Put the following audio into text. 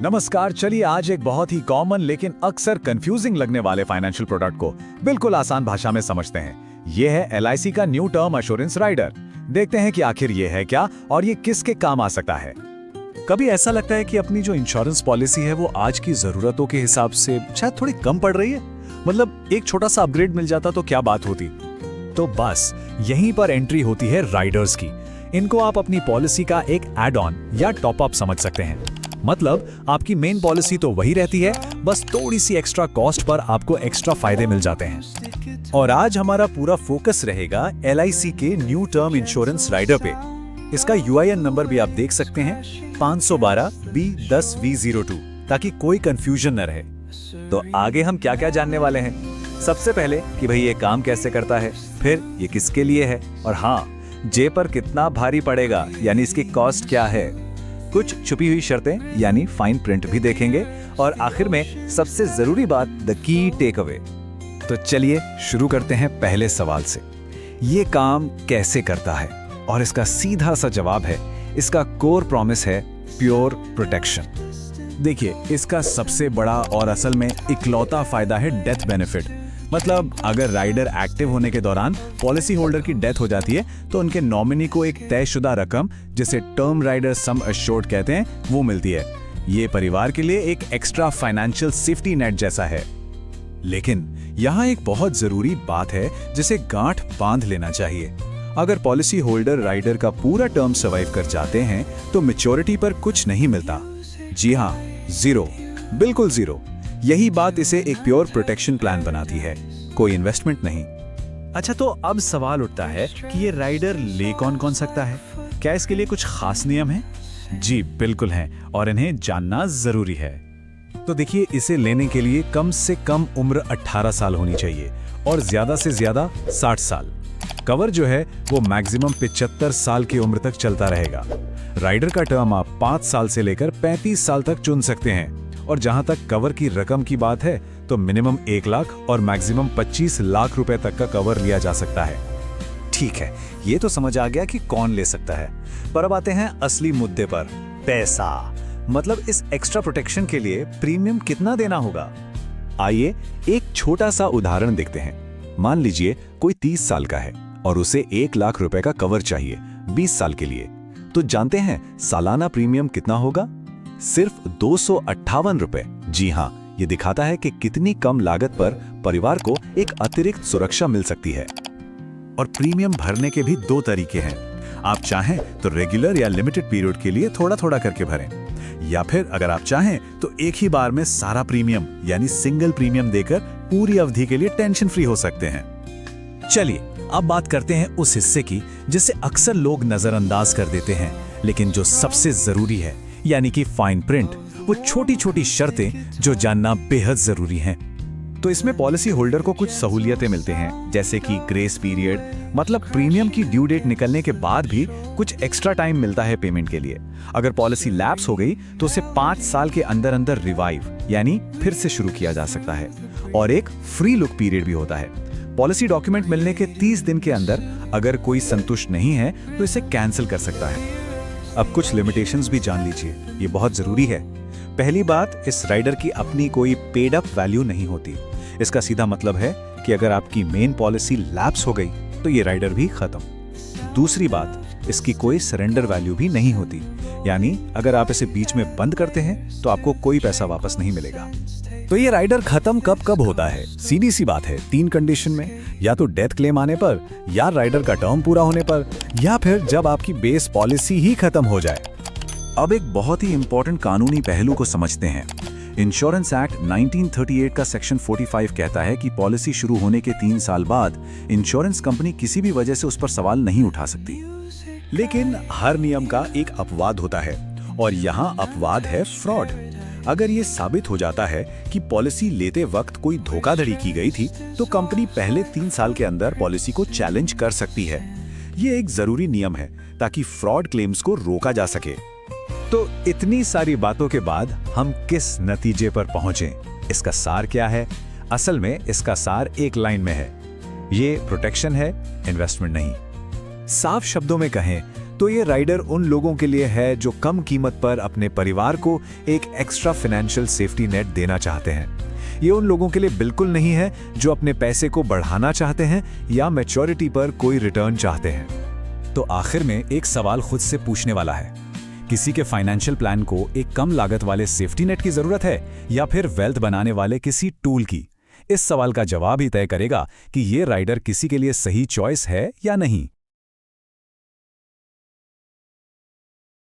नमस्कार। चलिए आज एक बहुत ही कॉमन लेकिन अक्सर कंफ्यूजिंग लगने वाले फाइनेंशियल प्रोडक्ट को बिल्कुल आसान भाषा में समझते हैं। ये है एलआईसी का न्यू टर्म एश्योरेंस राइडर। देखते हैं कि आखिर ये है क्या और ये किसके काम आ सकता है। कभी ऐसा लगता है कि अपनी जो इंश्योरेंस पॉलिसी है वो आज की जरूरतों के हिसाब से शायद थोड़ी कम पड़ रही है। मतलब एक छोटा सा अपग्रेड मिल जाता तो क्या बात होती। तो बस यहीं पर एंट्री होती है राइडर्स की। इनको आप अपनी पॉलिसी का एक एड ऑन या टॉप अप समझ सकते हैं। मतलब आपकी मेन पॉलिसी तो वही रहती है, बस थोड़ी सी एक्स्ट्रा कॉस्ट पर आपको एक्स्ट्रा फायदे मिल जाते हैं। और आज हमारा पूरा फोकस रहेगा एलआईसी के न्यू टर्म इंश्योरेंस राइडर पे। इसका यूआईएन नंबर भी आप देख सकते हैं 512B10V02, ताकि कोई कंफ्यूजन न रहे। तो आगे हम क्या क्या जानने वाले हैं। सबसे पहले कि भाई ये काम कैसे करता है, फिर ये किसके लिए है, और हाँ, जेब पर कितना भारी पड़ेगा यानी इसकी कॉस्ट क्या है। कुछ छुपी हुई शर्तें यानी फाइन प्रिंट भी देखेंगे, और आखिर में सबसे जरूरी बात, द की टेक अवे। तो चलिए शुरू करते हैं पहले सवाल से। ये काम कैसे करता है, और इसका सीधा सा जवाब है, इसका कोर प्रॉमिस है प्योर प्रोटेक्शन। देखिए, इसका सबसे बड़ा और असल में इकलौता फायदा है डेथ बेनिफिट। मतलब अगर राइडर एक्टिव होने के दौरान पॉलिसी होल्डर की डेथ हो जाती है तो उनके नॉमिनी को एक तयशुदा रकम, जिसे टर्म राइडर सम एश्योर्ड कहते हैं, वो मिलती है। ये परिवार के लिए एक एक्स्ट्रा फाइनेंशियल सेफ्टी नेट जैसा है। लेकिन यहाँ एक बहुत जरूरी बात है जिसे गांठ बांध लेना चाहिए। अगर पॉलिसी होल्डर राइडर का पूरा टर्म सर्वाइव कर जाते हैं तो मैच्योरिटी पर कुछ नहीं मिलता। जी हाँ, जीरो, बिल्कुल जीरो। यही बात इसे एक प्योर प्रोटेक्शन प्लान बनाती है, कोई इन्वेस्टमेंट नहीं। अच्छा, तो अब सवाल उठता है कि ये राइडर ले कौन कौन सकता है। क्या इसके लिए कुछ खास नियम हैं? जी बिल्कुल हैं, और इन्हें जानना जरूरी है। तो देखिए, इसे लेने के लिए कम से कम उम्र 18 साल होनी चाहिए और ज्यादा से ज्यादा 60 साल। कवर जो है वो मैक्सिमम 75 साल की उम्र तक चलता रहेगा। राइडर का टर्म आप 5 साल से लेकर 35 साल तक चुन सकते हैं। और जहां तक कवर की रकम की बात है तो मिनिमम 1 लाख और मैक्सिमम 25 लाख रुपए तक का कवर लिया जा सकता है। ठीक है, ये तो समझ आ गया कि कौन ले सकता है। पर अब आते हैं असली मुद्दे पर, पैसा। मतलब इस एक्स्ट्रा प्रोटेक्शन के लिए प्रीमियम कितना देना होगा। आइए एक छोटा सा उदाहरण देखते हैं। मान लीजिए कोई 30 साल का है और उसे 1 लाख रुपए का कवर चाहिए 20 साल के लिए। तो जानते हैं सालाना प्रीमियम कितना होगा? सिर्फ 258 रुपए। जी हाँ, ये दिखाता है कि कितनी कम लागत पर परिवार को एक अतिरिक्त सुरक्षा मिल सकती है। और प्रीमियम भरने के भी 2 तरीके हैं। आप चाहें तो रेगुलर या लिमिटेड पीरियड के लिए थोड़ा थोड़ा करके भरें, या फिर अगर आप चाहें तो एक ही बार में सारा प्रीमियम यानी सिंगल प्रीमियम देकर पूरी अवधि के लिए टेंशन फ्री हो सकते हैं। चलिए अब बात करते हैं उस हिस्से की जिसे अक्सर लोग नजरअंदाज कर देते हैं, लेकिन जो सबसे जरूरी है, यानी कि फाइन प्रिंट। वो छोटी छोटी शर्तें जो जानना बेहद जरूरी हैं। तो इसमें पॉलिसी होल्डर को कुछ सहूलियतें मिलते हैं, जैसे कि ग्रेस पीरियड, मतलब प्रीमियम की ड्यू डेट निकलने के बाद भी कुछ एक्स्ट्रा टाइम मिलता है पेमेंट के लिए। अगर पॉलिसी लैप्स हो गई तो उसे 5 साल के अंदर अंदर रिवाइव यानी फिर से शुरू किया जा सकता है। और एक फ्री लुक पीरियड भी होता है। पॉलिसी डॉक्यूमेंट मिलने के 30 दिन के अंदर अगर कोई संतुष्ट नहीं है तो इसे कैंसिल कर सकता है। अब कुछ लिमिटेशंस भी जान लीजिए, ये बहुत जरूरी है। पहली बात, इस राइडर की अपनी कोई पेड अप वैल्यू नहीं होती। इसका सीधा मतलब है कि अगर आपकी मेन पॉलिसी लैप्स हो गई तो ये राइडर भी खत्म। दूसरी बात, इसकी कोई सरेंडर वैल्यू भी नहीं होती, यानी अगर आप इसे बीच में बंद करते हैं तो आपको कोई पैसा वापस नहीं मिलेगा। तो ये राइडर खत्म कब कब होता है? सीधी सी बात है, 3 कंडीशन में, या तो डेथ क्लेम आने पर, या राइडर का टर्म पूरा होने पर, या फिर जब आपकी बेस पॉलिसी ही खत्म हो जाए। अब एक बहुत ही इंपॉर्टेंट कानूनी पहलू को समझते हैं। इंश्योरेंस एक्ट 1938 का सेक्शन 45 कहता है कि पॉलिसी शुरू होने के 3 साल बाद इंश्योरेंस कंपनी किसी भी वजह से उस पर सवाल नहीं उठा सकती। लेकिन हर नियम का एक अपवाद होता है, और यहाँ अपवाद है फ्रॉड। अगर ये साबित हो जाता है कि पॉलिसी लेते वक्त कोई धोखाधड़ी की गई थी तो कंपनी पहले 3 साल के अंदर पॉलिसी को चैलेंज कर सकती है। ये एक जरूरी नियम है ताकि फ्रॉड क्लेम्स को रोका जा सके। तो इतनी सारी बातों के बाद हम किस नतीजे पर पहुंचे? इसका सार क्या है? असल में इसका सार एक लाइन में है, ये प्रोटेक्शन है, इन्वेस्टमेंट नहीं। साफ शब्दों में कहें तो ये राइडर उन लोगों के लिए है जो कम कीमत पर अपने परिवार को एक एक्स्ट्रा फाइनेंशियल सेफ्टी नेट देना चाहते हैं। ये उन लोगों के लिए बिल्कुल नहीं है जो अपने पैसे को बढ़ाना चाहते हैं या मैच्योरिटी पर कोई रिटर्न चाहते हैं। तो आखिर में एक सवाल खुद से पूछने वाला है, किसी के फाइनेंशियल प्लान को एक कम लागत वाले सेफ्टी नेट की जरूरत है या फिर वेल्थ बनाने वाले किसी टूल की? इस सवाल का जवाब ही तय करेगा कि ये राइडर किसी के लिए सही चॉइस है या नहीं।